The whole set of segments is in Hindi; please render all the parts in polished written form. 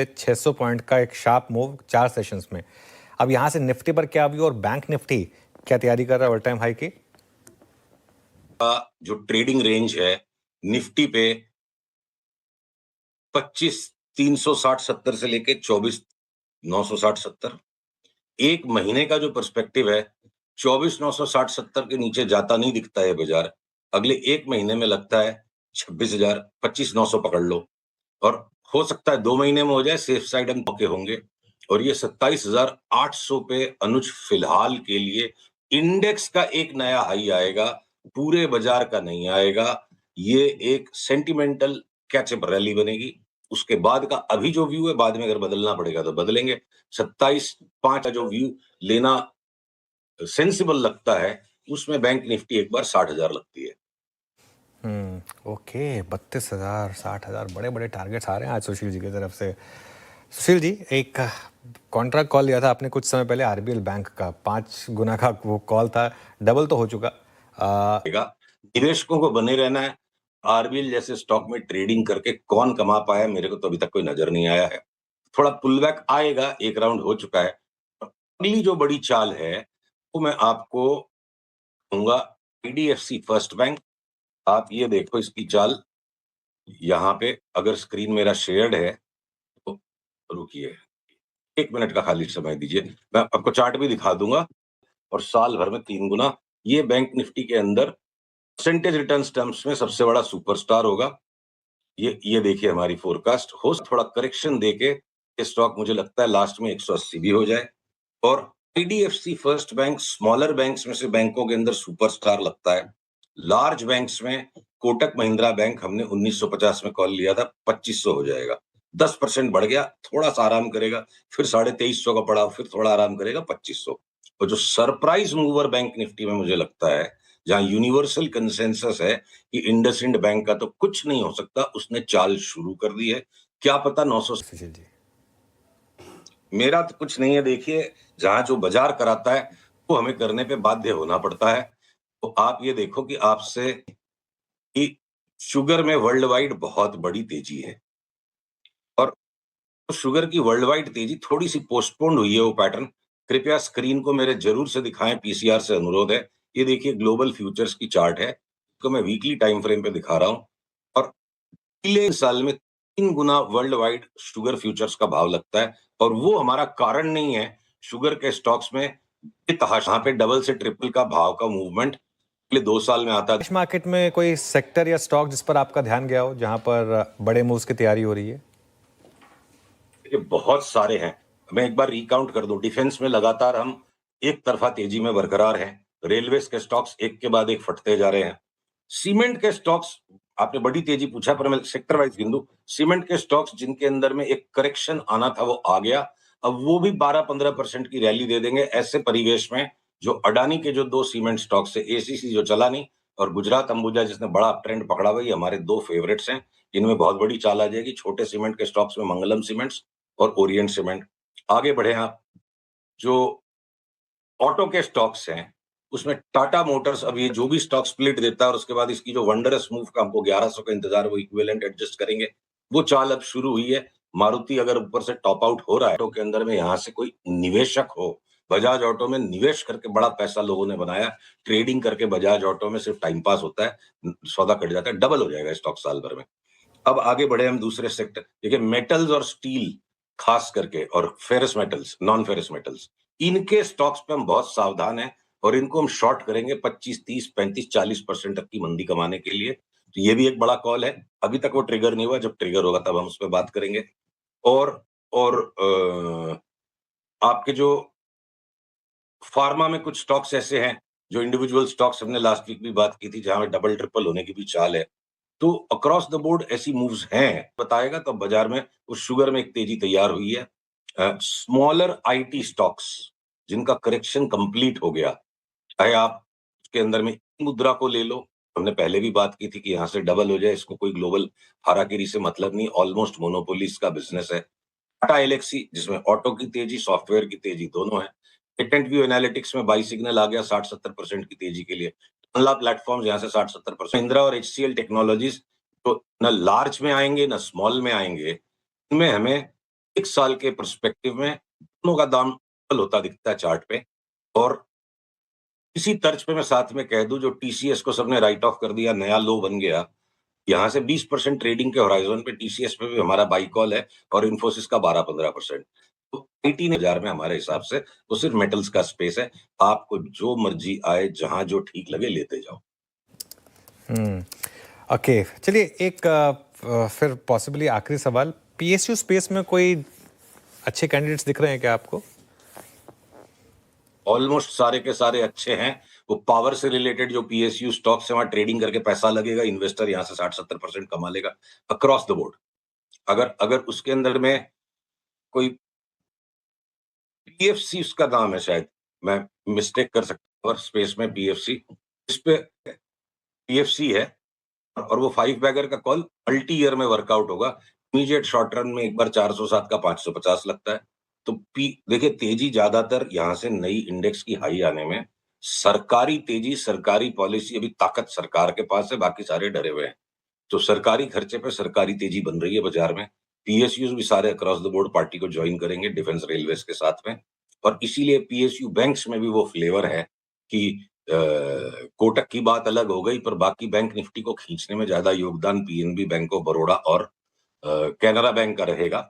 600 पॉइंट का एक शार्प मूव 4 सेशंस में। अब यहां से निफ्टी पर क्या व्यू और बैंक निफ्टी क्या तैयारी कर रहा है ऑल टाइम हाई की? जो ट्रेडिंग रेंज है निफ्टी पे 25,360-70 से लेके 24,960-70। एक महीने का जो पर्सपेक्टिव है 24,960-70 के नीचे जाता नहीं दिखता है बाजार। अगले एक महीने में लगता है 26,000 25,900 पकड़ लो और हो सकता है 2 महीने में हो जाए, सेफ साइड हम मौके होंगे। और ये 27,800 पे अनुज फिलहाल के लिए इंडेक्स का एक नया हाई आएगा, पूरे बाजार का नहीं आएगा। ये एक सेंटिमेंटल कैचअप रैली बनेगी। उसके बाद का अभी जो व्यू है, बाद में अगर बदलना पड़ेगा तो बदलेंगे। 27,500 का जो व्यू लेना सेंसिबल लगता है, उसमें बैंक निफ्टी एक बार 60,000 लगती है। ओके, 32,000 60,000 बड़े बड़े टारगेट्स आ रहे हैं आज सुशील जी की तरफ से। सुशील जी, एक कॉन्ट्रैक्ट कॉल लिया था आपने कुछ समय पहले आरबीएल बैंक का, 5 गुना का वो कॉल था, डबल तो हो चुका। निवेशकों को बने रहना है। आरबीएल जैसे स्टॉक में ट्रेडिंग करके कौन कमा पाया, मेरे को तो अभी तक कोई नजर नहीं आया है। थोड़ा पुल बैक आएगा, एक राउंड हो चुका है। अगली जो बड़ी चाल है वो मैं आपको दूंगा आईडीएफसी फर्स्ट बैंक। आप ये देखो इसकी चाल, यहाँ पे अगर स्क्रीन मेरा शेयर्ड है तो रुकिए 1 मिनट का खाली समय दीजिए, मैं आपको चार्ट भी दिखा दूंगा। और साल भर में 3 गुना ये बैंक निफ्टी के अंदर परसेंटेज रिटर्न टर्म्स में सबसे बड़ा सुपरस्टार होगा। ये देखिए हमारी फोरकास्ट हो थोड़ा करेक्शन देके स्टॉक मुझे लगता है लास्ट में 180 भी हो जाए। और IDFC first bank smaller banks में से बैंकों के अंदर सुपरस्टार लगता है। लार्ज बैंक्स में कोटक महिंद्रा बैंक हमने 1950 में कॉल लिया था, 2500 हो जाएगा। 10% बढ़ गया, थोड़ा सा आराम करेगा, फिर 2350 का पड़ा, फिर थोड़ा आराम करेगा 2500। और जो सरप्राइज मूवर बैंक निफ्टी में मुझे लगता है, जहां यूनिवर्सल कंसेंसस है कि इंडसइंड बैंक का तो कुछ नहीं हो सकता, उसने चाल शुरू कर दी है। क्या पता 900। सुशील जी, मेरा तो कुछ नहीं है, देखिए जहां जो बाजार कराता है वो हमें करने पे बाध्य होना पड़ता है। तो आप ये देखो कि आपसे कि शुगर में वर्ल्ड वाइड बहुत बड़ी तेजी है और शुगर की वर्ल्ड वाइड तेजी थोड़ी सी पोस्टपोन्ड हुई है वो पैटर्न। कृपया स्क्रीन को मेरे जरूर से दिखाएं, पीसीआर से अनुरोध है। ये देखिए ग्लोबल फ्यूचर्स की चार्ट है, तो मैं वीकली टाइम फ्रेम पे दिखा रहा हूं। और पिछले साल में 3 गुना वर्ल्ड वाइड शुगर फ्यूचर्स का भाव लगता है और वो हमारा कारण नहीं है शुगर के स्टॉक्स में यहाँ पे डबल से ट्रिपल का भाव का मूवमेंट पिछले 2 साल में आता है। कैश मार्केट में कोई सेक्टर या स्टॉक जिस पर आपका ध्यान गया हो, जहां पर बड़े मूव्स की तैयारी हो रही है? ये बहुत सारे हैं, मैं एक बार रिकाउंट कर दूं। डिफेंस में लगातार हम एक तरफा तेजी में बरकरार हैं। रेलवेज के स्टॉक्स एक के बाद एक फटते जा रहे हैं। सीमेंट के स्टॉक्स, आपने बड़ी तेजी पूछा पर मैं सेक्टर वाइज गिन दूं। सीमेंट के स्टॉक्स जिनके अंदर में एक करेक्शन आना था वो आ गया, अब वो भी 12-15% की रैली दे देंगे। ऐसे परिवेश में जो अडानी के जो 2 सीमेंट स्टॉक्स है, एसीसी जो चला नहीं और गुजरात अंबुजा जिसने बड़ा ट्रेंड पकड़ा हुआ, ये हमारे 2 फेवरेट्स हैं। इनमें बहुत बड़ी चाल आ जाएगी। छोटे सीमेंट के स्टॉक्स में मंगलम सीमेंट्स और ओरिएंट सीमेंट। आगे बढ़े आप, जो ऑटो के स्टॉक्स हैं उसमें टाटा मोटर्स, अब ये जो भी स्टॉक स्प्लिट देता है और उसके बाद इसकी जो वंडरस मूव का हमको 1100 का इंतजार, वो इक्विवेलेंट एडजस्ट करेंगे, वो चाल अब शुरू हुई है। मारुति अगर ऊपर से टॉप आउट हो रहा है ऑटो के अंदर में, यहां से कोई निवेशक हो, बजाज ऑटो में निवेश करके बड़ा पैसा लोगों ने बनाया। ट्रेडिंग करके बजाज ऑटो में सिर्फ टाइम पास होता है, सौदा कट जाता है, डबल हो जाएगा स्टॉक साल भर में। अब आगे बढ़े हम दूसरे सेक्टर, देखिए मेटल्स और स्टील खास करके, और ferrous metals, non ferrous metals, इनके स्टॉक्स पे हम बहुत सावधान हैं और इनको हम शॉर्ट करेंगे 25 30 35 40% तक की मंदी कमाने के लिए। तो ये भी एक बड़ा कॉल है। अभी तक वो ट्रिगर नहीं हुआ, जब ट्रिगर होगा तब हम उस पर बात करेंगे। और आपके जो फार्मा में कुछ स्टॉक्स ऐसे हैं जो इंडिविजुअल स्टॉक्स, हमने लास्ट वीक भी बात की थी, जहां डबल ट्रिपल होने की भी चाल है। तो अक्रॉस द बोर्ड ऐसी मूव्स हैं, बताएगा तो बाजार में उस शुगर में एक तेजी तैयार हुई है। स्मॉलर आईटी स्टॉक्स जिनका करेक्शन कंप्लीट हो गया, चाहे आप उसके अंदर में मुद्रा को ले लो, हमने पहले भी बात की थी कि यहां से डबल हो जाए, इसको कोई ग्लोबल हाराकिरी से मतलब नहीं, ऑलमोस्ट मोनोपोली इसका बिजनेस है। टाटा एलेक्सी जिसमें ऑटो की तेजी, सॉफ्टवेयर की तेजी दोनों है। टेक्टेंट व्यू एनालिटिक्स में बाई सिग्नल आ गया 60-70% की तेजी के लिए। अनला प्लेटफॉर्म यहाँ से 60-70%। इंदिरा और एचसीएल टेक्नोलॉजीज तो न लार्ज में आएंगे न स्मॉल में आएंगे, इनमें हमें 1 साल के पर्सपेक्टिव में दोनों का दाम डबल होता दिखता है चार्ट पे। और इसी तर्ज पे मैं साथ में कह दूं, जो टीसीएस को सबने राइट ऑफ कर दिया, नया लो बन गया, यहाँ से 20% ट्रेडिंग के होराइजन पे टीसीएस पे भी हमारा बाई कॉल है और इन्फोसिस का 12-15%। तो आईटी बाजार में हमारे हिसाब से वो सिर्फ मेटल्स का स्पेस है। आपको जो मर्जी आए, जहां जो ठीक लगे लेते जाओ। ओके, चलिए एक फिर पॉसिबली आखिरी सवाल, पीएसयू स्पेस में कोई अच्छे कैंडिडेट्स दिख रहे हैं क्या आपको? ऑलमोस्ट सारे के सारे अच्छे हैं। वो पावर से रिलेटेड जो पीएसयू स्टॉक्स है, वहां ट्रेडिंग करके पैसा लगेगा, इन्वेस्टर यहाँ से 60-70% कमा लेगा अक्रॉस द बोर्ड। अगर अगर उसके अंदर में कोई पीएफसी उसका नाम है, शायद मैं मिस्टेक कर सकता हूँ, स्पेस में पीएफसी, इस पे पीएफसी है और वो 5 बैगर का कॉल मल्टी ईयर में वर्कआउट होगा। इमीडिएट शॉर्ट रन में एक बार 407 का 550 लगता है। तो देखिए, तेजी ज्यादातर यहां से नई इंडेक्स की हाई आने में, सरकारी तेजी, सरकारी पॉलिसी, अभी ताकत सरकार के पास है, बाकी सारे डरे हुए हैं। तो सरकारी खर्चे पे सरकारी तेजी बन रही है बाजार में। पीएसयूज भी सारे अक्रॉस द बोर्ड पार्टी को ज्वाइन करेंगे डिफेंस रेलवेज के साथ में। और इसीलिए पीएसयू बैंक्स में भी वो फ्लेवर है कि कोटक की बात अलग हो गई, पर बाकी बैंक निफ्टी को खींचने में ज्यादा योगदान पीएनबी, बैंक ऑफ बड़ौदा और कैनरा बैंक का रहेगा।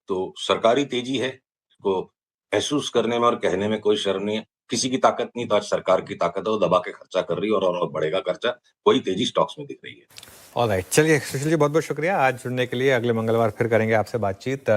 तो सरकारी तेजी है, को महसूस करने में और कहने में कोई शर्म नहीं है। किसी की ताकत नहीं तो आज सरकार की ताकत है, वो दबा के खर्चा कर रही है और बढ़ेगा खर्चा। वही तेजी स्टॉक्स में दिख रही है। ऑलराइट, चलिए सुशील जी बहुत बहुत शुक्रिया आज जुड़ने के लिए। अगले मंगलवार फिर करेंगे आपसे बातचीत।